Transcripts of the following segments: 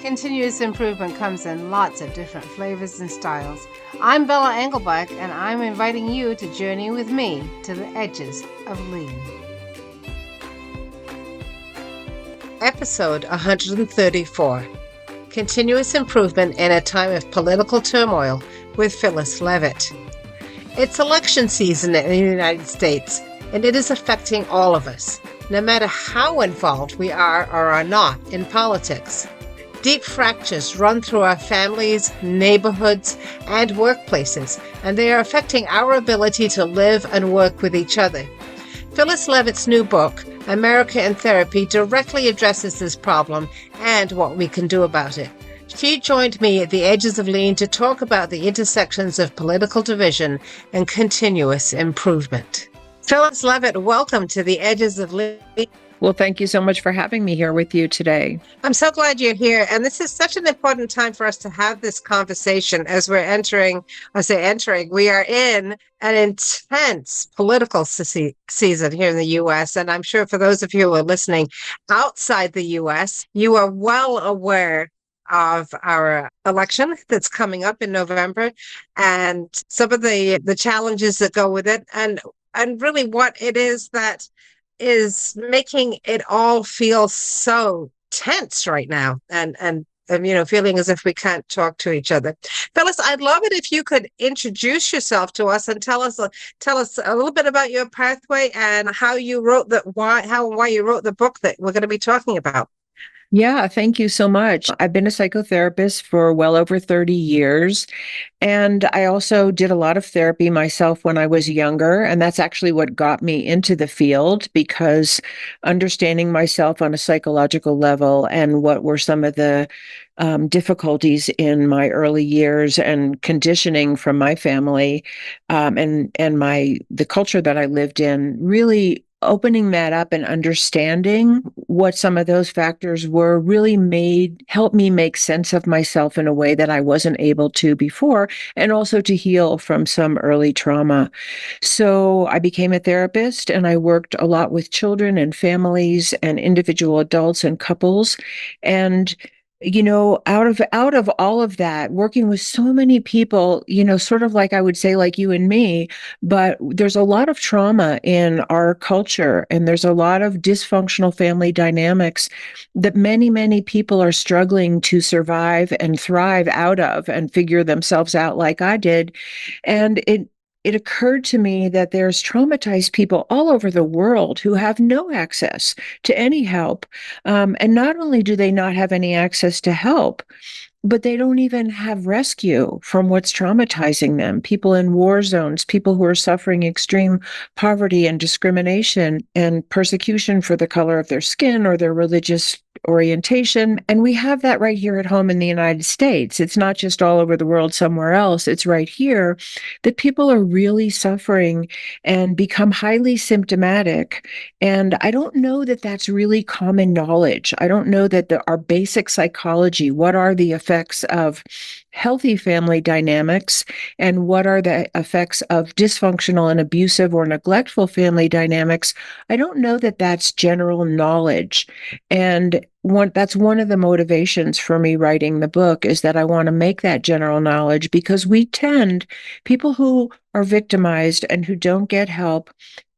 Continuous improvement comes in lots of different flavors and styles. I'm Bella Engelbach, and I'm inviting you to journey with me to the edges of lean. Episode 134, Continuous Improvement in a Time of Political Turmoil with Phyllis Leavitt. It's election season in the United States, and it is affecting all of us, no matter how involved we are or are not in politics. Deep fractures run through our families, neighborhoods, and workplaces, and they are affecting our ability to live and work with each other. Phyllis Leavitt's new book, America in Therapy, directly addresses this problem and what we can do about it. She joined me at the Edges of Lean to talk about the intersections of political division and continuous improvement. Phyllis Leavitt, welcome to the Edges of Lean. Well, thank you so much for having me here with you today. I'm so glad you're here. And this is such an important time for us to have this conversation as we're we are in an intense political season here in the U.S. And I'm sure for those of you who are listening outside the U.S., you are well aware of our election that's coming up in November and some of the challenges that go with it and really what it is that is making it all feel so tense right now and feeling as if we can't talk to each other. Phyllis, I'd love it if you could introduce yourself to us and tell us a little bit about your pathway and how you wrote why you wrote the book that we're going to be talking about. Yeah, thank you so much. I've been a psychotherapist for well over 30 years, and I also did a lot of therapy myself when I was younger, and that's actually what got me into the field, because understanding myself on a psychological level and what were some of the difficulties in my early years and conditioning from my family and the culture that I lived in, really opening that up and understanding what some of those factors were really helped me make sense of myself in a way that I wasn't able to before, and also to heal from some early trauma. So I became a therapist, and I worked a lot with children and families and individual adults and couples. And out of all of that, working with so many people, sort of like I would say like you and me, but there's a lot of trauma in our culture, and there's a lot of dysfunctional family dynamics that many, many people are struggling to survive and thrive out of and figure themselves out like I did. And it occurred to me that there's traumatized people all over the world who have no access to any help. And not only do they not have any access to help, but they don't even have rescue from what's traumatizing them. People in war zones, people who are suffering extreme poverty and discrimination and persecution for the color of their skin or their religious orientation. And we have that right here at home in the United States. It's not just all over the world somewhere else. It's right here that people are really suffering and become highly symptomatic. And I don't know that that's really common knowledge. I don't know that our basic psychology, what are the effects of healthy family dynamics and what are the effects of dysfunctional and abusive or neglectful family dynamics, I don't know that that's general knowledge. And that's one of the motivations for me writing the book, is that I want to make that general knowledge, because people who are victimized and who don't get help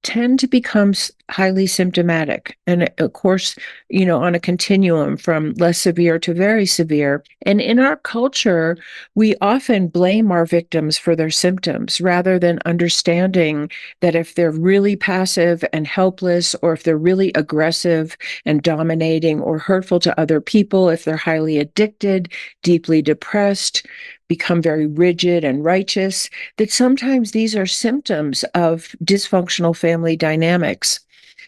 tend to become highly symptomatic. And of course, on a continuum from less severe to very severe. And in our culture, we often blame our victims for their symptoms rather than understanding that if they're really passive and helpless, or if they're really aggressive and dominating or hurtful to other people, if they're highly addicted, deeply depressed, become very rigid and righteous, that sometimes these are symptoms of dysfunctional family dynamics.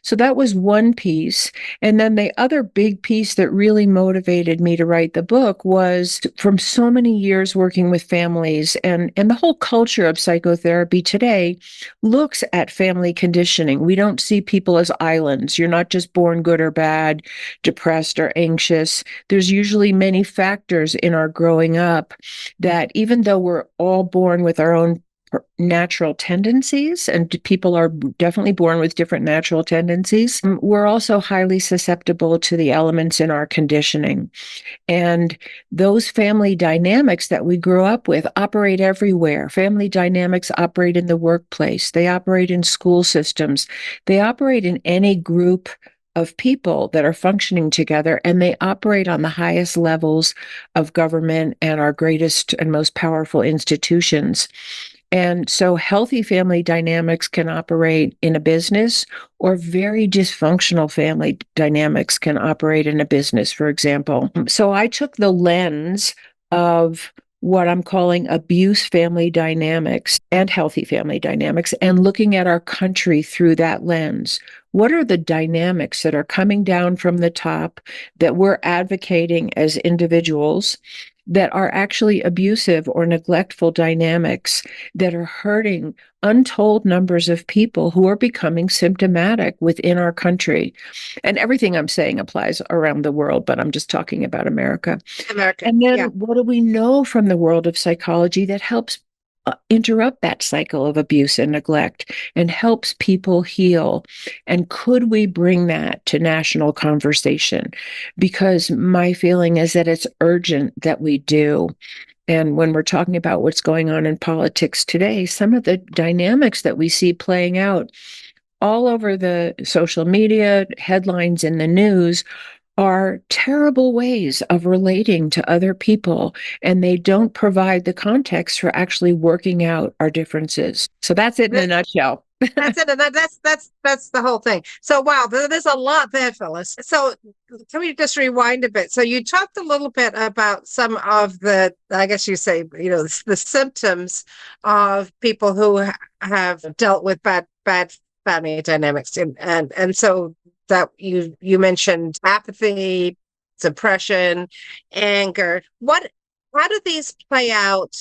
So that was one piece. And then the other big piece that really motivated me to write the book was from so many years working with families, and the whole culture of psychotherapy today looks at family conditioning. We don't see people as islands. You're not just born good or bad, depressed or anxious. There's usually many factors in our growing up that, even though we're all born with our own natural tendencies, and people are definitely born with different natural tendencies. We're also highly susceptible to the elements in our conditioning. And those family dynamics that we grew up with operate everywhere. Family dynamics operate in the workplace, they operate in school systems, they operate in any group of people that are functioning together, and they operate on the highest levels of government and our greatest and most powerful institutions. And so healthy family dynamics can operate in a business, or very dysfunctional family dynamics can operate in a business, for example. So I took the lens of what I'm calling abuse family dynamics and healthy family dynamics, and looking at our country through that lens. What are the dynamics that are coming down from the top that we're advocating as individuals that are actually abusive or neglectful dynamics that are hurting untold numbers of people who are becoming symptomatic within our country? And everything I'm saying applies around the world, but I'm just talking about America. America. And then Yeah. what do we know from the world of psychology that helps interrupt that cycle of abuse and neglect and helps people heal? And could we bring that to national conversation? Because my feeling is that it's urgent that we do. And when we're talking about what's going on in politics today, some of the dynamics that we see playing out all over the social media, headlines in the news, are terrible ways of relating to other people, and they don't provide the context for actually working out our differences. So that's it in a nutshell. That's it. And that's the whole thing. So wow, there's a lot there, Phyllis. So can we just rewind a bit? So you talked a little bit about some of the, I guess you say, the symptoms of people who have dealt with bad family dynamics, and so that you mentioned apathy, suppression, anger. How do these play out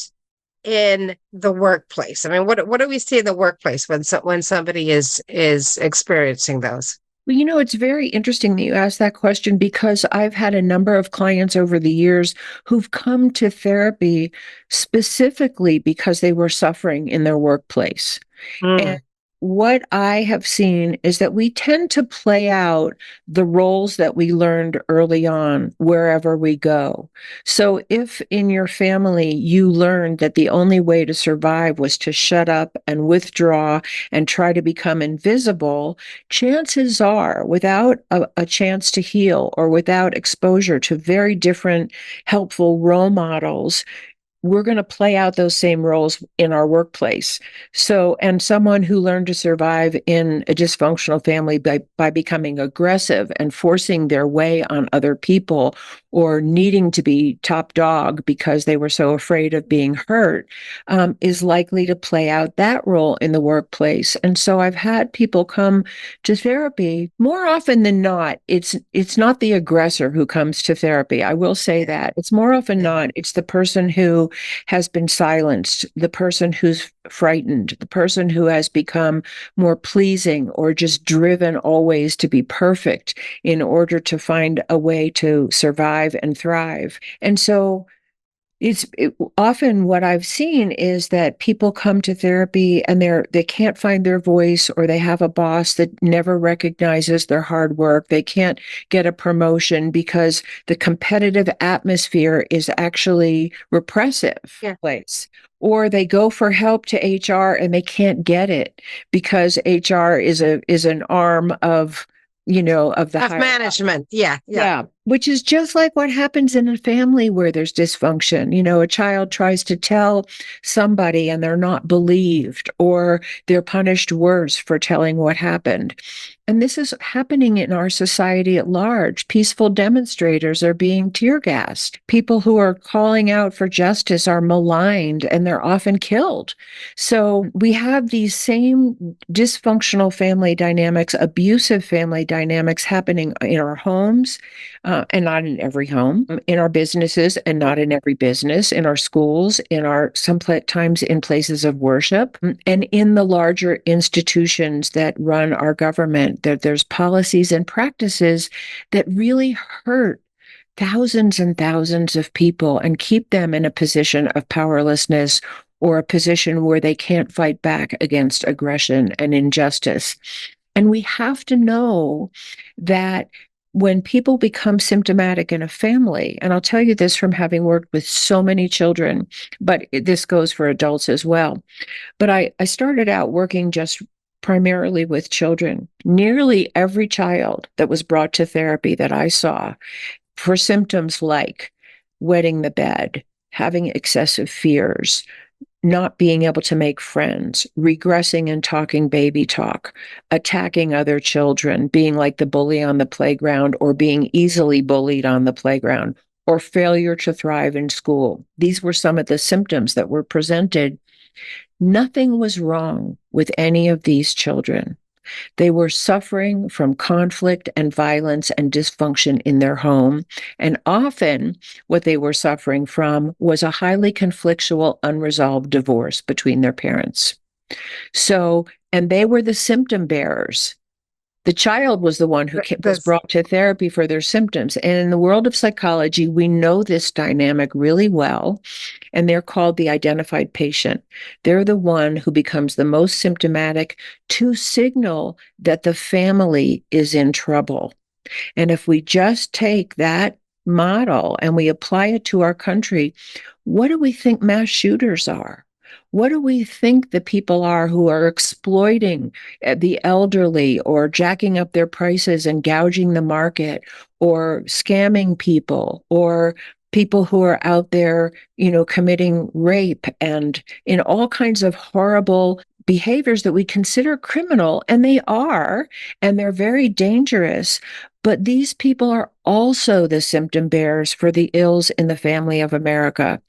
in the workplace? I mean, what do we see in the workplace when somebody is experiencing those? Well, it's very interesting that you asked that question, because I've had a number of clients over the years who've come to therapy specifically because they were suffering in their workplace. And Mm. what I have seen is that we tend to play out the roles that we learned early on wherever we go. So if in your family you learned that the only way to survive was to shut up and withdraw and try to become invisible, chances are, without a chance to heal or without exposure to very different helpful role models, we're going to play out those same roles in our workplace. So, and someone who learned to survive in a dysfunctional family by becoming aggressive and forcing their way on other people, or needing to be top dog because they were so afraid of being hurt, is likely to play out that role in the workplace. And so I've had people come to therapy more often than not. It's not the aggressor who comes to therapy. I will say that. It's more often not. It's the person who has been silenced, the person who's frightened, the person who has become more pleasing or just driven always to be perfect in order to find a way to survive and thrive. And so often what I've seen is that people come to therapy and they can't find their voice, or they have a boss that never recognizes their hard work. They can't get a promotion because the competitive atmosphere is actually repressive. Yeah. Place. Or they go for help to HR and they can't get it because HR is an arm of the Of higher management. Yeah. yeah, which is just like what happens in a family where there's dysfunction. A child tries to tell somebody and they're not believed, or they're punished worse for telling what happened. And this is happening in our society at large. Peaceful demonstrators are being tear gassed. People who are calling out for justice are maligned, and they're often killed. So we have these same dysfunctional family dynamics, abusive family dynamics happening in our homes, and not in every home, in our businesses and not in every business, in our schools, sometimes in places of worship, and in the larger institutions that run our government. That there's policies and practices that really hurt thousands and thousands of people and keep them in a position of powerlessness or a position where they can't fight back against aggression and injustice. And we have to know that when people become symptomatic in a family, and I'll tell you this from having worked with so many children, but this goes for adults as well. But I started out working just primarily with children. Nearly every child that was brought to therapy that I saw for symptoms like wetting the bed, having excessive fears, not being able to make friends, regressing and talking baby talk, attacking other children, being like the bully on the playground or being easily bullied on the playground, or failure to thrive in school. These were some of the symptoms that were presented. Nothing was wrong with any of these children. They were suffering from conflict and violence and dysfunction in their home. And often what they were suffering from was a highly conflictual, unresolved divorce between their parents. So, and they were the symptom bearers. The child was the one who was brought to therapy for their symptoms. And in the world of psychology, we know this dynamic really well, and they're called the identified patient. They're the one who becomes the most symptomatic to signal that the family is in trouble. And if we just take that model and we apply it to our country, what do we think mass shooters are? What do we think the people are who are exploiting the elderly or jacking up their prices and gouging the market or scamming people or people who are out there, committing rape and in all kinds of horrible behaviors that we consider criminal, and they are, and they're very dangerous. But these people are also the symptom bearers for the ills in the family of America.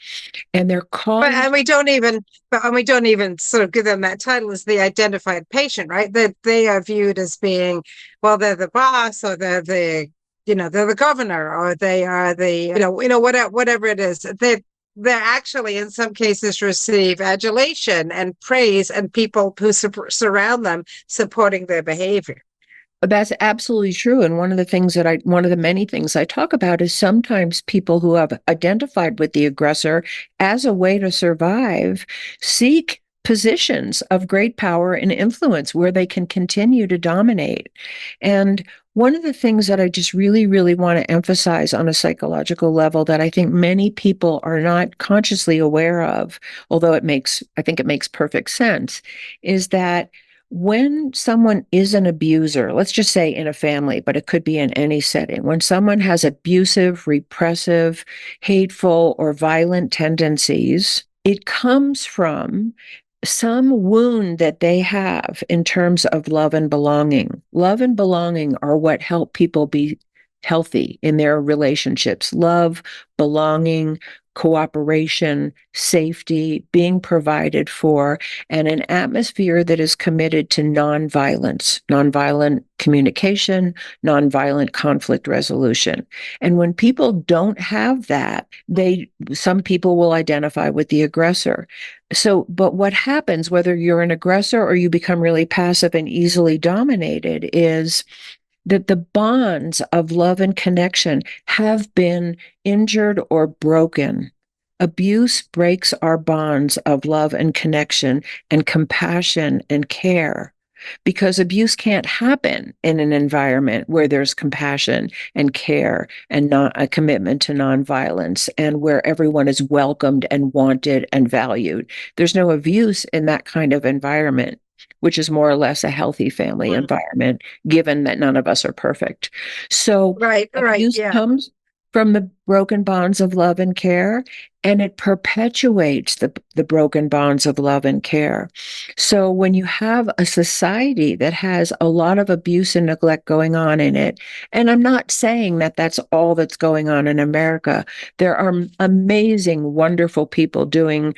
And they're called. And we don't even sort of give them that title as the identified patient, right? That they are viewed as being, well, they're the boss, or they're the governor, or they are the, whatever it is. They're actually, in some cases, receive adulation and praise, and people who surround them supporting their behavior. That's absolutely true. And one of the many things I talk about is sometimes people who have identified with the aggressor as a way to survive seek positions of great power and influence where they can continue to dominate. And one of the things that I just really, really want to emphasize on a psychological level that I think many people are not consciously aware of, although I think it makes perfect sense, is that when someone is an abuser, let's just say in a family, but it could be in any setting, when someone has abusive, repressive, hateful, or violent tendencies, it comes from some wound that they have in terms of love and belonging. Love and belonging are what help people be healthy in their relationships. Love, belonging, cooperation, safety, being provided for, and an atmosphere that is committed to nonviolence, nonviolent communication, nonviolent conflict resolution. And when people don't have that, some people will identify with the aggressor. So, but what happens, whether you're an aggressor or you become really passive and easily dominated, is that the bonds of love and connection have been injured or broken. Abuse breaks our bonds of love and connection and compassion and care, because abuse can't happen in an environment where there's compassion and care and not a commitment to nonviolence and where everyone is welcomed and wanted and valued. There's no abuse in that kind of environment, which is more or less a healthy family environment, given that none of us are perfect. So abuse comes from the broken bonds of love and care, and it perpetuates the broken bonds of love and care. So when you have a society that has a lot of abuse and neglect going on in it, and I'm not saying that that's all that's going on in America, there are amazing, wonderful people doing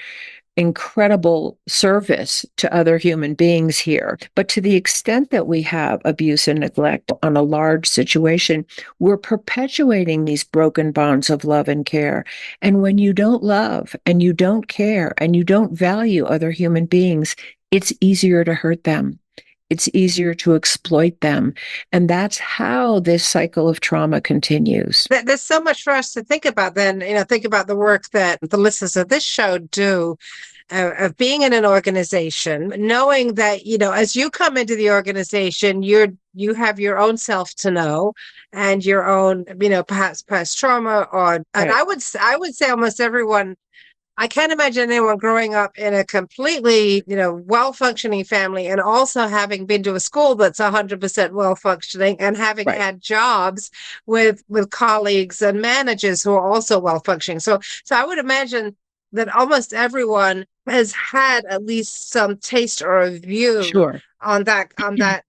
incredible service to other human beings here. But to the extent that we have abuse and neglect on a large situation, we're perpetuating these broken bonds of love and care. And when you don't love and you don't care and you don't value other human beings, it's easier to hurt them. It's easier to exploit them. And that's how this cycle of trauma continues. There's so much for us to think about then, think about the work that the listeners of this show do of being in an organization, knowing that, as you come into the organization, you have your own self to know, and your own, perhaps past trauma, and Right. I would say almost everyone. I can't imagine anyone growing up in a completely, well-functioning family, and also having been to a school that's 100% well-functioning, and having Right. had jobs with colleagues and managers who are also well-functioning. So I would imagine that almost everyone has had at least some taste or a view Sure. on that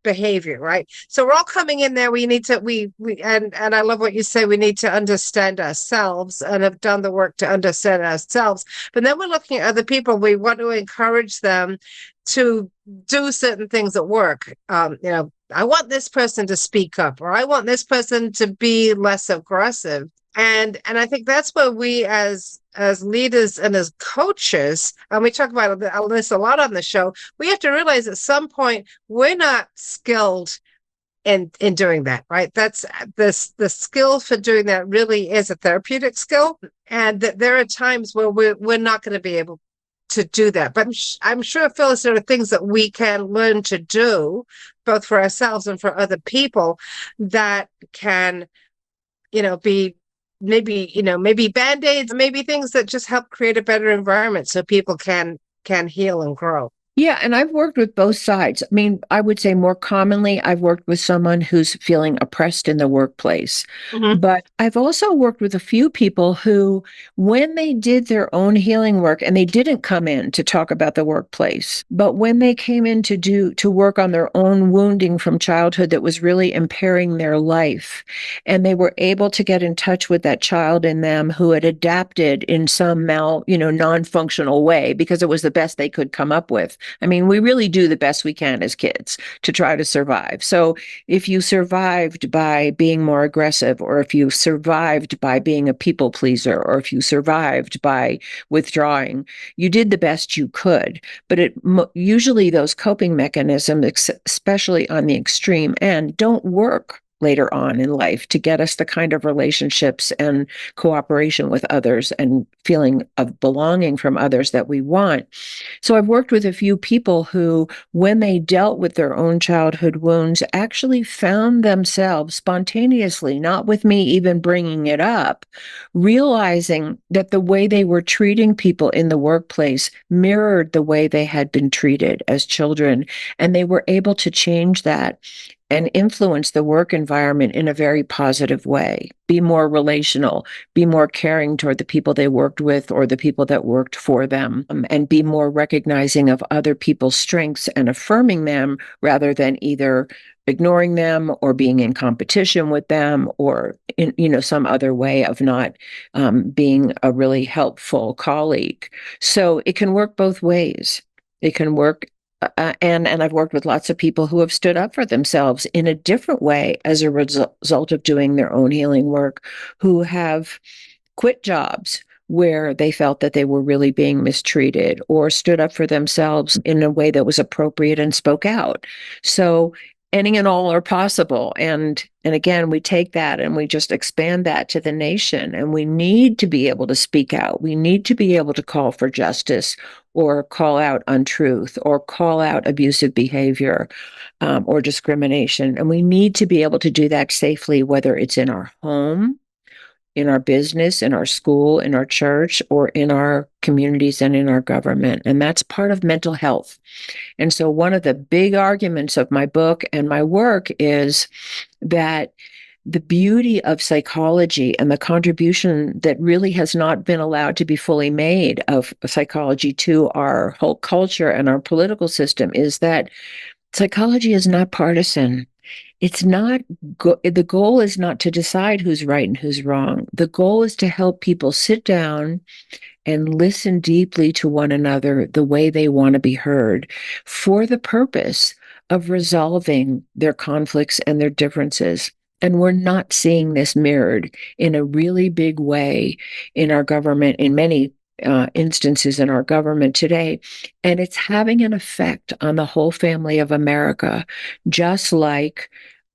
behavior, right? So we're all coming in there. We need to and I love what you say. We need to understand ourselves, and have done the work to understand ourselves. But then we're looking at other people. We want to encourage them to do certain things at work. I want this person to speak up, or I want this person to be less aggressive. And I think that's where we, as leaders and as coaches, and we talk about this a lot on the show, we have to realize at some point we're not skilled in doing that, right? That's the skill for doing that really is a therapeutic skill, and that there are times where we're not going to be able to do that. But I'm sure, Phyllis, there are things that we can learn to do, both for ourselves and for other people, that can, be maybe band-aids, maybe things that just help create a better environment so people can heal and grow. Yeah, and I've worked with both sides. I mean, I would say more commonly, I've worked with someone who's feeling oppressed in the workplace. Mm-hmm. But I've also worked with a few people who, when they did their own healing work, and they didn't come in to talk about the workplace, but when they came in to work on their own wounding from childhood that was really impairing their life, and they were able to get in touch with that child in them who had adapted in some non-functional way because it was the best they could come up with. I mean, we really do the best we can as kids to try to survive. So if you survived by being more aggressive, or if you survived by being a people pleaser, or if you survived by withdrawing, you did the best you could. But usually those coping mechanisms, especially on the extreme end, don't work later on in life to get us the kind of relationships and cooperation with others and feeling of belonging from others that we want. So I've worked with a few people who, when they dealt with their own childhood wounds, actually found themselves spontaneously, not with me even bringing it up, realizing that the way they were treating people in the workplace mirrored the way they had been treated as children. And they were able to change that and influence the work environment in a very positive way, be more relational, be more caring toward the people they worked with or the people that worked for them, and be more recognizing of other people's strengths and affirming them rather than either ignoring them or being in competition with them, or in some other way of not being a really helpful colleague. So it can work both ways. It can work and I've worked with lots of people who have stood up for themselves in a different way as a result of doing their own healing work, who have quit jobs where they felt that they were really being mistreated, or stood up for themselves in a way that was appropriate and spoke out. So any and all are possible. And again, we take that and we just expand that to the nation. And we need to be able to speak out. We need to be able to call for justice, or call out untruth, or call out abusive behavior, or discrimination. And we need to be able to do that safely, whether it's in our home, in our business, in our school, in our church, or in our communities and in our government. And that's part of mental health. And so one of the big arguments of my book and my work is that the beauty of psychology and the contribution that really has not been allowed to be fully made of psychology to our whole culture and our political system is that psychology is not partisan. It's not, the goal is not to decide who's right and who's wrong. The goal is to help people sit down and listen deeply to one another the way they want to be heard, for the purpose of resolving their conflicts and their differences. And we're not seeing this mirrored in a really big way in our government, in many instances in our government today. And it's having an effect on the whole family of America, just like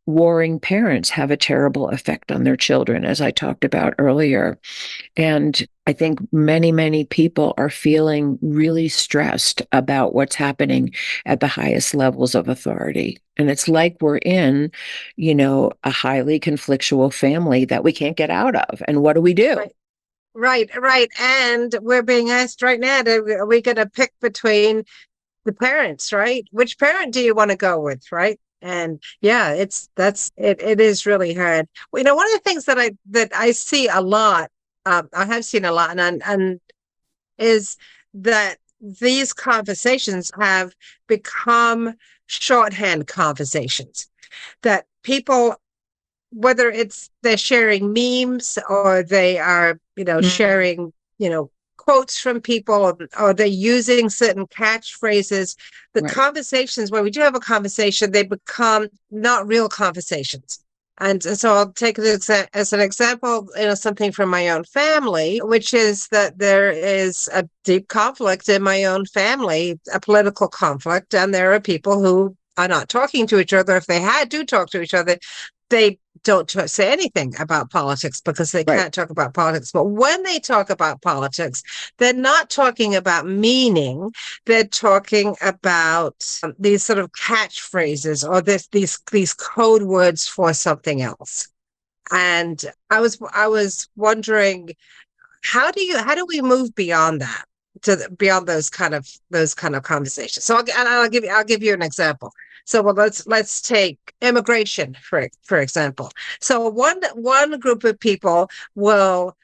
warring parents have a terrible effect on their children, as I talked about earlier. And I think many, many people are feeling really stressed about what's happening at the highest levels of authority. And it's like we're in, a highly conflictual family that we can't get out of. And what do we do? Right. Right. And we're being asked right now, are we going to pick between the parents, right? Which parent do you want to go with, right? And yeah, it is really hard. Well, one of the things that I see a lot, I have seen a lot, and is that these conversations have become shorthand conversations. That people, whether it's they're sharing memes or they are, sharing, quotes from people, or they're using certain catchphrases, the Right. conversations, when we do have a conversation, they become not real conversations. And so I'll take it as an example, something from my own family, which is that there is a deep conflict in my own family, a political conflict, and there are people who are not talking to each other. If they do talk to each other, they don't say anything about politics because they Right. can't talk about politics. But when they talk about politics, they're not talking about meaning. They're talking about these sort of catchphrases or these code words for something else. And I was wondering, how do we move beyond that, beyond those kind of conversations? So I'll give you an example. So let's take immigration for example. So one group of people will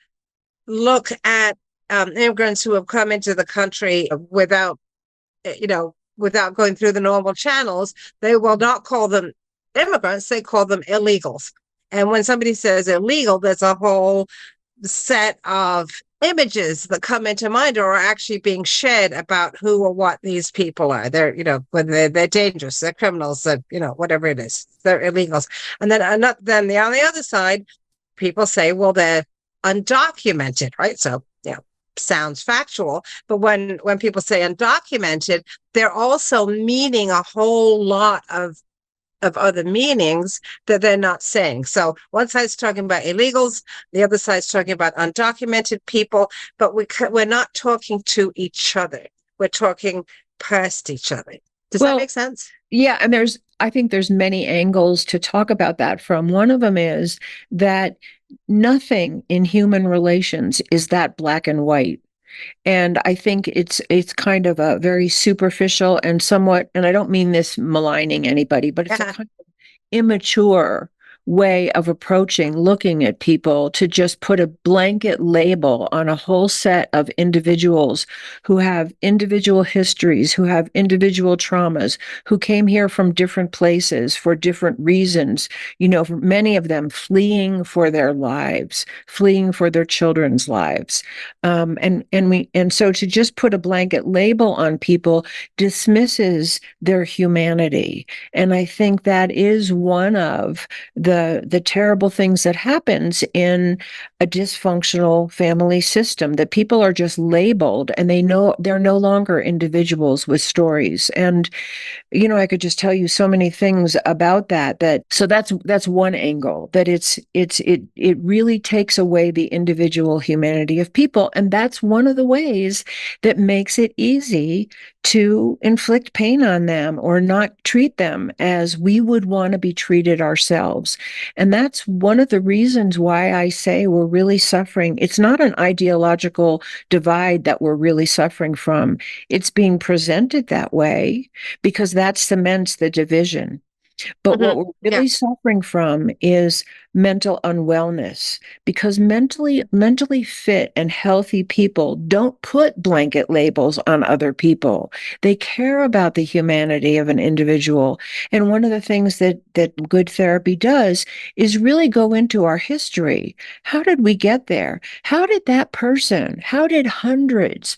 look at immigrants who have come into the country without going through the normal channels. They will not call them immigrants; they call them illegals. And when somebody says illegal, there's a whole set of images that come into mind or are actually being shared about who or what these people are. They're, when they're dangerous, they're criminals, they're, whatever it is, they're illegals. And then on the other side, people say, well, they're undocumented, right? So, sounds factual. But when people say undocumented, they're also meaning a whole lot of other meanings that they're not saying. So one side's talking about illegals, the other side's talking about undocumented people, but we're not talking to each other. We're talking past each other. Does that make sense? Yeah, and I think there's many angles to talk about that from. One of them is that nothing in human relations is that black and white. And I think it's kind of a very superficial and somewhat, and I don't mean this maligning anybody, but it's a kind of immature way of looking at people, to just put a blanket label on a whole set of individuals who have individual histories, who have individual traumas, who came here from different places for different reasons, many of them fleeing for their lives, fleeing for their children's lives. And so to just put a blanket label on people dismisses their humanity. And I think that is one of the terrible things that happens in a dysfunctional family system, that people are just labeled and they're no longer individuals with stories. And I could just tell you so many things about so that's one angle, that it really takes away the individual humanity of people. And that's one of the ways that makes it easy to inflict pain on them or not treat them as we would want to be treated ourselves. And that's one of the reasons why I say we're really suffering. It's not an ideological divide that we're really suffering from. It's being presented that way because that cements the division. But what we're really suffering from is mental unwellness, because mentally fit and healthy people don't put blanket labels on other people. They care about the humanity of an individual. And one of the things that good therapy does is really go into our history. How did we get there? How did hundreds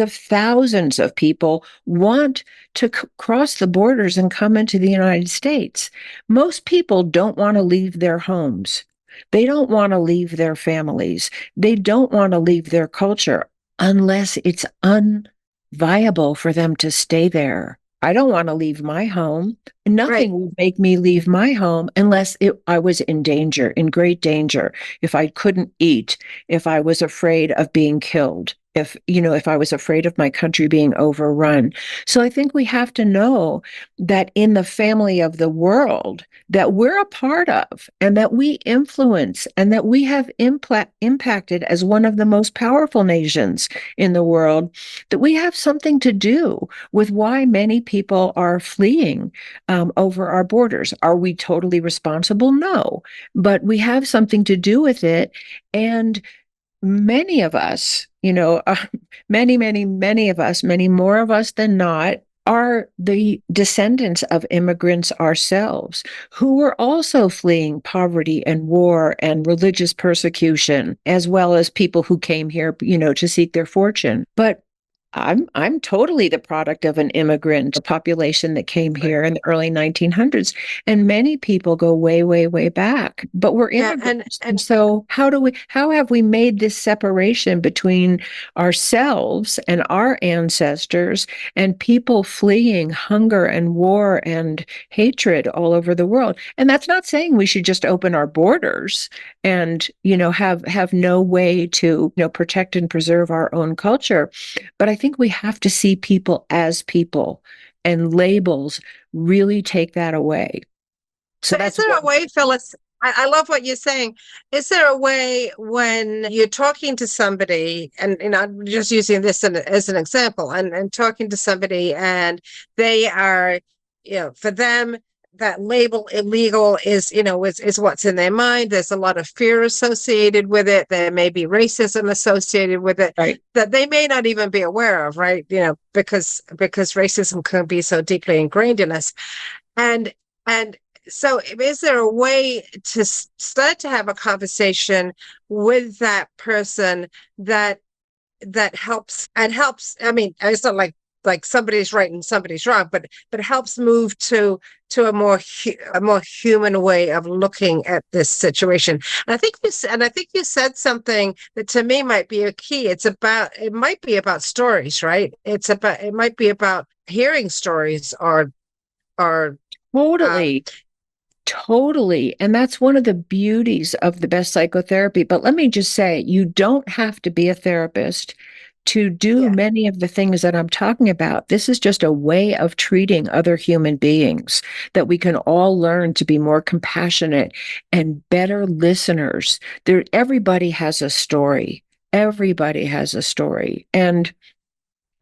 of thousands of people want to cross the borders and come into the United States? Most people don't want to leave their homes. They don't want to leave their families. They don't want to leave their culture unless it's unviable for them to stay there. I don't want to leave my home. Right. Nothing would make me leave my home unless I was in danger, in great danger. If I couldn't eat, if I was afraid of being killed, if I was afraid of my country being overrun. So I think we have to know that in the family of the world that we're a part of and that we influence and that we have impacted as one of the most powerful nations in the world, that we have something to do with why many people are fleeing over our borders. Are we totally responsible? No, but we have something to do with it. And many of us, many of us, many more of us than not, are the descendants of immigrants ourselves who were also fleeing poverty and war and religious persecution, as well as people who came here, to seek their fortune. But I'm totally the product of an immigrant population that came here in the early 1900s, and many people go way, way, way back. But we're Yeah, and immigrants, and and so how have we made this separation between ourselves and our ancestors and people fleeing hunger and war and hatred all over the world? And that's not saying we should just open our borders and have no way to protect and preserve our own culture, but I think we have to see people as people, and labels really take that away. So but is that's there one. a way, Phyllis? I love what you're saying. Is there a way when you're talking to somebody, and I'm just using this as an example, and talking to somebody, and they are, for them, that label illegal is what's in their mind. There's a lot of fear associated with it. There may be racism associated with it Right. that they may not even be aware of, right? Because racism can be so deeply ingrained in us. And so is there a way to start to have a conversation with that person that helps? I mean, it's not like somebody's right and somebody's wrong, but helps move to a more human way of looking at this situation. And I think you said something that to me might be a key. It might be about stories, right? It might be about hearing stories or um, Totally. Totally. And that's one of the beauties of the best psychotherapy. But let me just say, you don't have to be a therapist to do yeah. many of the things that I'm talking about. This is just a way of treating other human beings that we can all learn to be more compassionate and better listeners. Everybody has a story. Everybody has a story.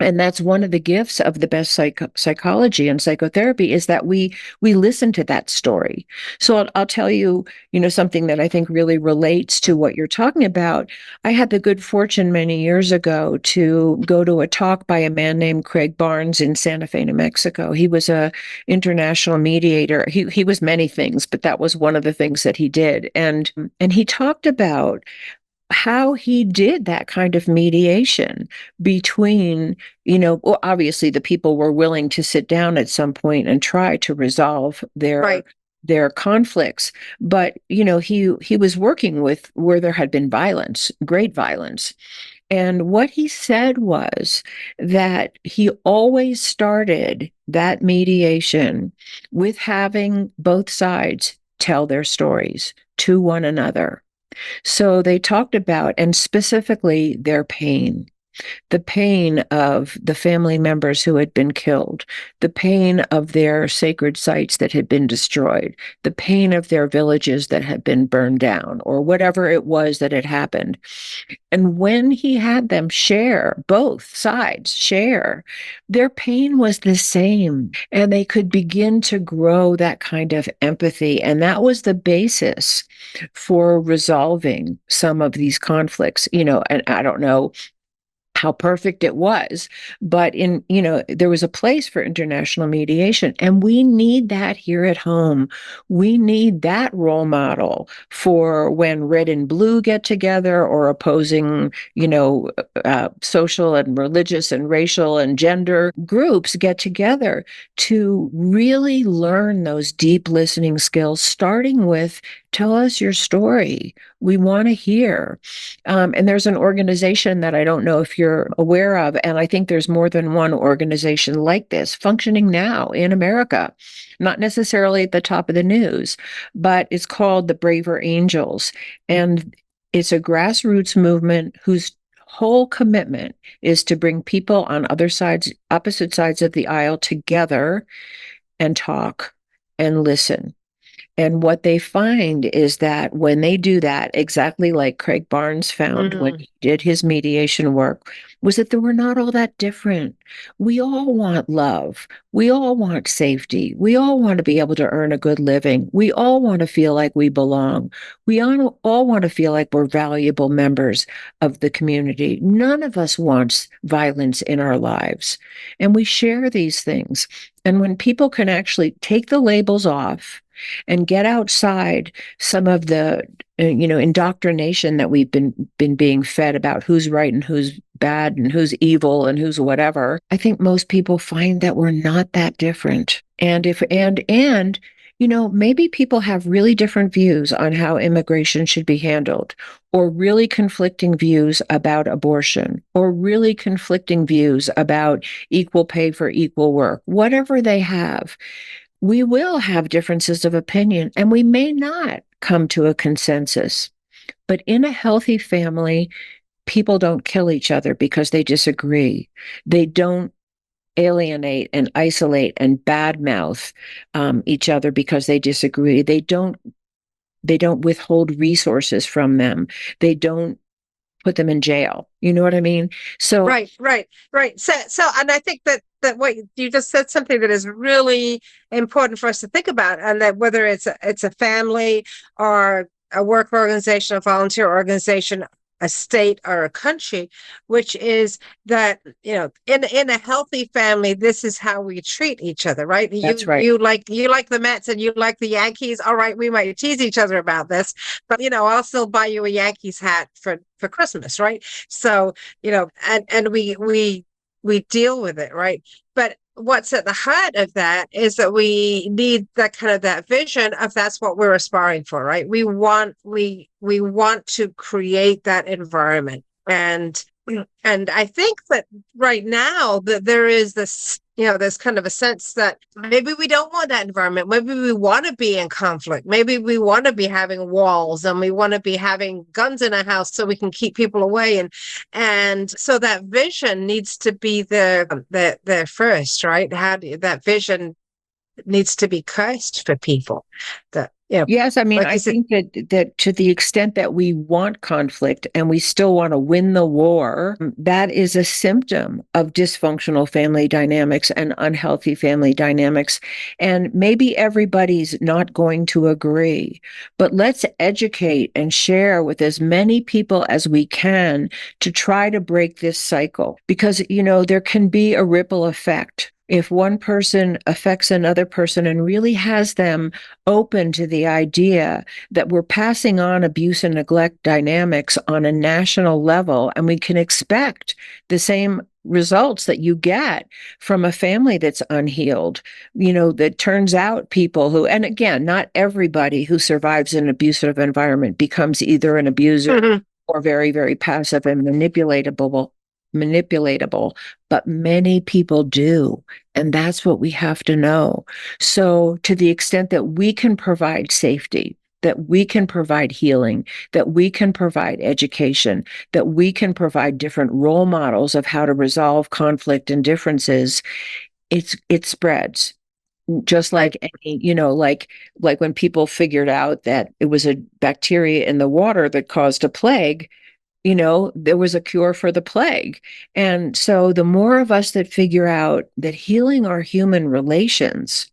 And that's one of the gifts of the best psychology and psychotherapy, is that we listen to that story. So I'll tell you, something that I think really relates to what you're talking about. I had the good fortune many years ago to go to a talk by a man named Craig Barnes in Santa Fe, New Mexico. He was a international mediator. He was many things, but that was one of the things that he did. And he talked about how he did that kind of mediation between, well, obviously the people were willing to sit down at some point and try to resolve Right. their conflicts, but he was working with where there had been violence, great violence. And what he said was that he always started that mediation with having both sides tell their stories to one another. So they talked about, and specifically, the pain of the family members who had been killed, the pain of their sacred sites that had been destroyed, the pain of their villages that had been burned down, or whatever it was that had happened. And when he had them share, both sides share, their pain was the same. And they could begin to grow that kind of empathy. And that was the basis for resolving some of these conflicts, and I don't know how perfect it was, but there was a place for international mediation, and we need that here at home. We need that role model for when red and blue get together, or opposing social and religious and racial and gender groups get together, to really learn those deep listening skills, starting with Tell us your story. We want to hear. And there's an organization that I don't know if you're aware of, and I think there's more than one organization like this functioning now in America, not necessarily at the top of the news, but it's called the Braver Angels. And it's a grassroots movement whose whole commitment is to bring people on opposite sides of the aisle together and talk and listen. And what they find is that when they do that, exactly like Craig Barnes found when he did his mediation work, was that they were not all that different. We all want love. We all want safety. We all want to be able to earn a good living. We all want to feel like we belong. We all want to feel like we're valuable members of the community. None of us wants violence in our lives. And we share these things. And when people can actually take the labels off and get outside some of the indoctrination that we've been being fed about who's right and who's bad and who's evil and who's whatever, I think most people find that we're not that different. Maybe people have really different views on how immigration should be handled, or really conflicting views about abortion, or really conflicting views about equal pay for equal work. Whatever they have, we will have differences of opinion, and we may not come to a consensus. But in a healthy family, people don't kill each other because they disagree. They don't alienate and isolate and badmouth each other because they disagree. They don't withhold resources from them. They don't put them in jail. You know what I mean? So right. So, and I think that what you just said, something that is really important for us to think about, and that whether it's a family or a work organization, a volunteer organization, a state or a country, which is that, in a healthy family, this is how we treat each other, right? That's right. You like the Mets and you like the Yankees. All right, we might tease each other about this, but I'll still buy you a Yankees hat for Christmas, right? So, and we deal with it, right? But what's at the heart of that is that we need that vision of that's what we're aspiring for, right? We want to create that environment. And I think that right now that there is this, there's kind of a sense that maybe we don't want that environment. Maybe we want to be in conflict. Maybe we want to be having walls and we want to be having guns in our house so we can keep people away. And so that vision needs to be the first, right? That vision needs to be cursed for people. Yes, I mean, I think that to the extent that we want conflict and we still want to win the war, that is a symptom of dysfunctional family dynamics and unhealthy family dynamics. And maybe everybody's not going to agree, but let's educate and share with as many people as we can to try to break this cycle, because, there can be a ripple effect. If one person affects another person and really has them open to the idea that we're passing on abuse and neglect dynamics on a national level, and we can expect the same results that you get from a family that's unhealed, that turns out people who, and again, not everybody who survives an abusive environment becomes either an abuser or very, very passive and manipulatable, but many people do. And that's what we have to know. So to the extent that we can provide safety, that we can provide healing, that we can provide education, that we can provide different role models of how to resolve conflict and differences, it spreads. Just like any, like when people figured out that it was a bacteria in the water that caused a plague, there was a cure for the plague. And so the more of us that figure out that healing our human relations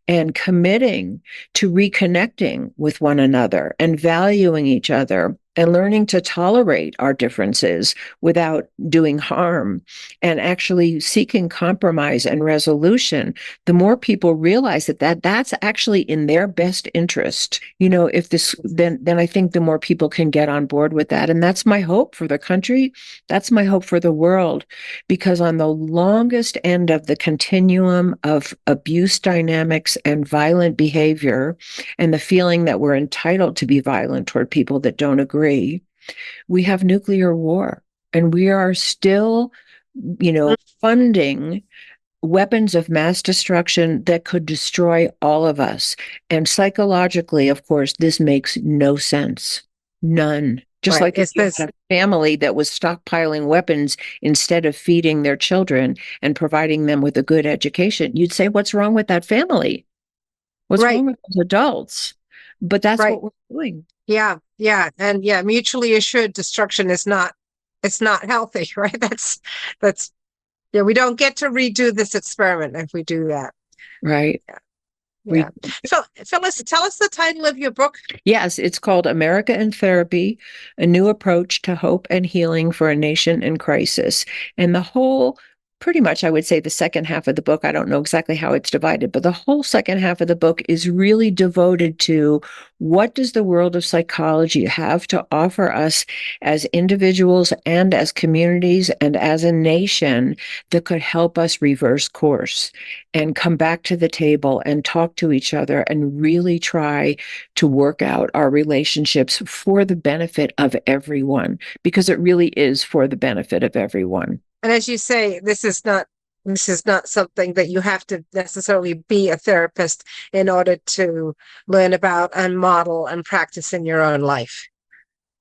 and committing to reconnecting with one another and valuing each other and learning to tolerate our differences without doing harm and actually seeking compromise and resolution, the more people realize that's actually in their best interest. If this, then I think the more people can get on board with that. And that's my hope for the country. That's my hope for the world, because on the longest end of the continuum of abuse dynamics and violent behavior, and the feeling that we're entitled to be violent toward people that don't agree, we have nuclear war, and we are still, funding weapons of mass destruction that could destroy all of us. And psychologically, of course, this makes no sense. None. Just Right. like if you had a family that was stockpiling weapons instead of feeding their children and providing them with a good education, you'd say, what's wrong with that family? What's wrong with those adults? But that's what we're doing. Yeah. Yeah. And yeah, mutually assured destruction is not, it's not healthy, right? Yeah, we don't get to redo this experiment if we do that. Right. Yeah. So, Phyllis, tell us the title of your book. Yes, it's called America in Therapy, A New Approach to Hope and Healing for a Nation in Crisis. And the whole, pretty much, I would say the second half of the book, I don't know exactly how it's divided, but the whole second half of the book is really devoted to what does the world of psychology have to offer us as individuals and as communities and as a nation that could help us reverse course and come back to the table and talk to each other and really try to work out our relationships for the benefit of everyone, because it really is for the benefit of everyone. And as you say, this is not something that you have to necessarily be a therapist in order to learn about and model and practice in your own life.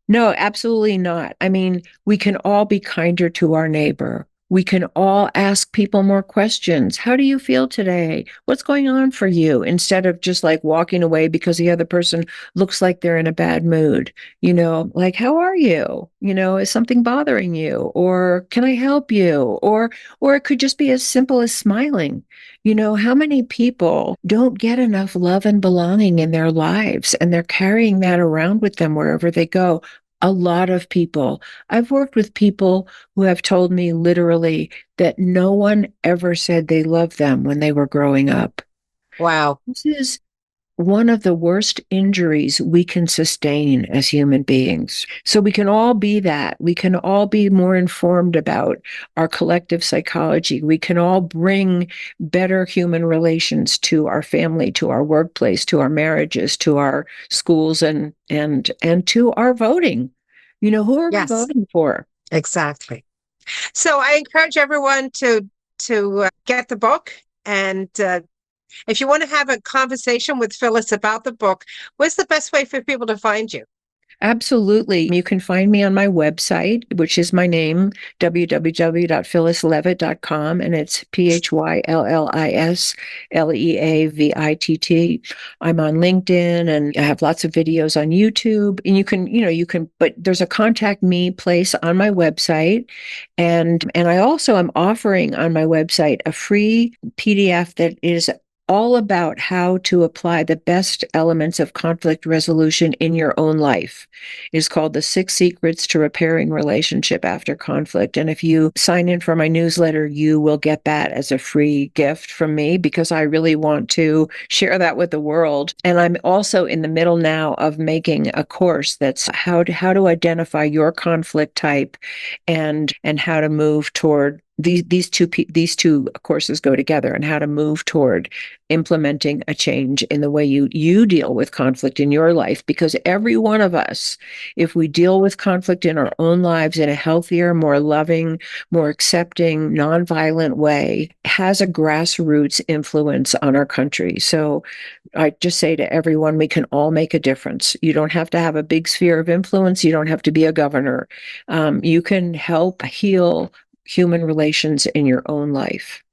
No, absolutely not. I mean, we can all be kinder to our neighbor. We can all ask people more questions. How do you feel today? What's going on for you? Instead of just like walking away because the other person looks like they're in a bad mood. Like, how are you? Is something bothering you? Or can I help you? Or it could just be as simple as smiling. How many people don't get enough love and belonging in their lives, and they're carrying that around with them wherever they go? A lot of people. I've worked with people who have told me literally that no one ever said they loved them when they were growing up. Wow. This is one of the worst injuries we can sustain as human beings. So we can all be that. We can all be more informed about our collective psychology. We can all bring better human relations to our family, to our workplace, to our marriages, to our schools, and to our voting. Who are we voting for? Exactly. So I encourage everyone to get the book, and if you want to have a conversation with Phyllis about the book, what's the best way for people to find you? Absolutely. You can find me on my website, which is my name, www.phyllisleavitt.com, and it's PhyllisLeavitt. I'm on LinkedIn, and I have lots of videos on YouTube. And you can, but there's a contact me place on my website. And I also am offering on my website a free PDF that is all about how to apply the best elements of conflict resolution in your own life. It's called The 6 Secrets to Repairing Relationship After Conflict. And if you sign in for my newsletter, you will get that as a free gift from me, because I really want to share that with the world. And I'm also in the middle now of making a course that's how to identify your conflict type and how to move toward these two courses go together, and how to move toward implementing a change in the way you deal with conflict in your life. Because every one of us, if we deal with conflict in our own lives in a healthier, more loving, more accepting, nonviolent way, has a grassroots influence on our country. So I just say to everyone, we can all make a difference. You don't have to have a big sphere of influence. You don't have to be a governor. You can help heal human relations in your own life.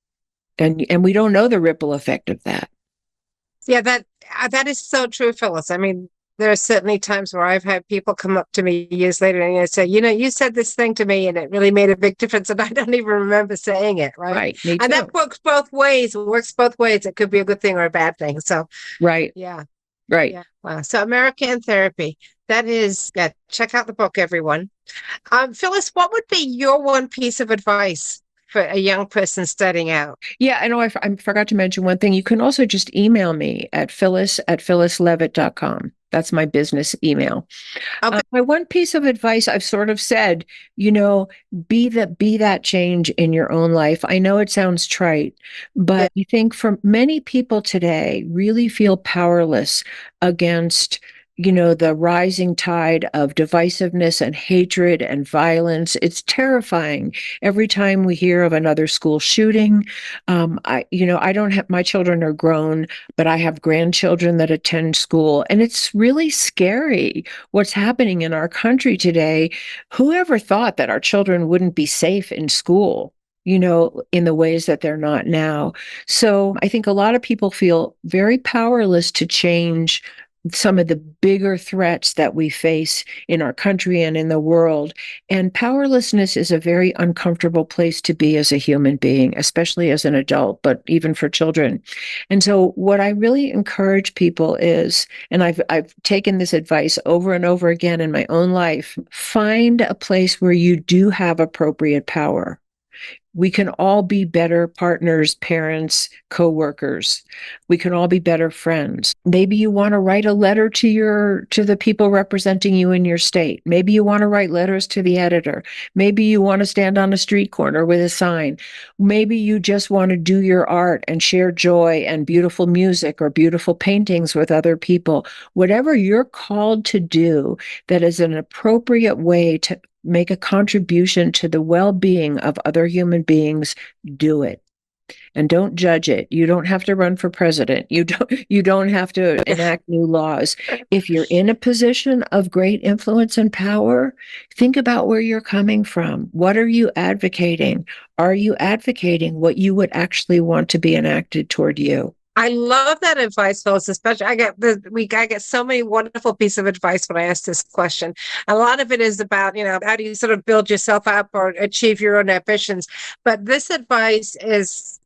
And we don't know the ripple effect of that. Yeah, that is so true, Phyllis. I mean, there are certainly times where I've had people come up to me years later and they say, you said this thing to me and it really made a big difference, and I don't even remember saying it, right? Right. Me too. And that works both ways. It works both ways. It could be a good thing or a bad thing. So right. Yeah. Right. Yeah. Wow. So America in Therapy. That is, yeah, check out the book, everyone. Phyllis, what would be your one piece of advice for a young person starting out? Yeah, I know I forgot to mention one thing. You can also just email me at phyllis@phyllisleavitt.com. That's my business email. Okay. My one piece of advice I've sort of said, you know, be that change in your own life. I know it sounds trite, Yeah. but I think for many people today really feel powerless against, the rising tide of divisiveness and hatred and violence. It's terrifying every time we hear of another school shooting. I don't have, my children are grown, but I have grandchildren that attend school, and it's really scary what's happening in our country today. Whoever thought that our children wouldn't be safe in school, in the ways that they're not now? So I think a lot of people feel very powerless to change some of the bigger threats that we face in our country and in the world. And powerlessness is a very uncomfortable place to be as a human being, especially as an adult, but even for children. And so what I really encourage people is, and I've taken this advice over and over again in my own life, find a place where you do have appropriate power. We can all be better partners, parents, coworkers. We can all be better friends. Maybe you want to write a letter to the people representing you in your state. Maybe you want to write letters to the editor. Maybe you want to stand on a street corner with a sign. Maybe you just want to do your art and share joy and beautiful music or beautiful paintings with other people. Whatever you're called to do that is an appropriate way to make a contribution to the well-being of other human beings, do it. And don't judge it. You don't have to run for president. You don't have to enact new laws. If you're in a position of great influence and power, think about where you're coming from. What are you advocating? Are you advocating what you would actually want to be enacted toward you? I love that advice, Phyllis. Especially, I get so many wonderful pieces of advice when I ask this question. A lot of it is about, how do you sort of build yourself up or achieve your own ambitions. But this advice is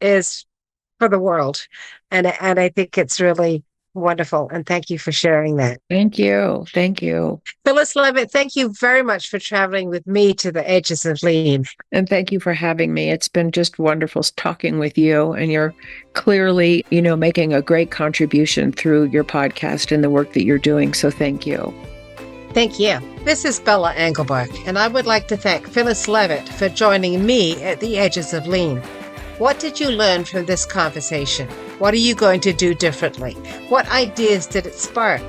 for the world, and I think it's really wonderful. And thank you for sharing that. Thank you. Thank you. Phyllis Leavitt, thank you very much for traveling with me to the edges of Lean. And thank you for having me. It's been just wonderful talking with you. And you're clearly, making a great contribution through your podcast and the work that you're doing. So thank you. Thank you. This is Bella Engelbach, and I would like to thank Phyllis Leavitt for joining me at the edges of Lean. What did you learn from this conversation? What are you going to do differently? What ideas did it spark?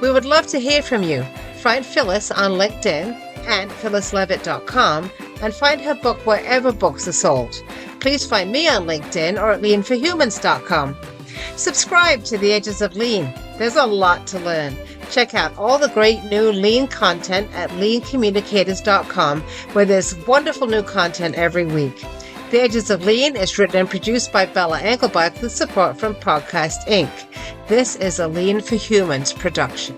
We would love to hear from you. Find Phyllis on LinkedIn and phyllisleavitt.com and find her book wherever books are sold. Please find me on LinkedIn or at leanforhumans.com. Subscribe to The Edges of Lean. There's a lot to learn. Check out all the great new Lean content at leancommunicators.com, where there's wonderful new content every week. The Edges of Lean is written and produced by Bella Engelbach with support from Podcast Inc. This is a Lean for Humans production.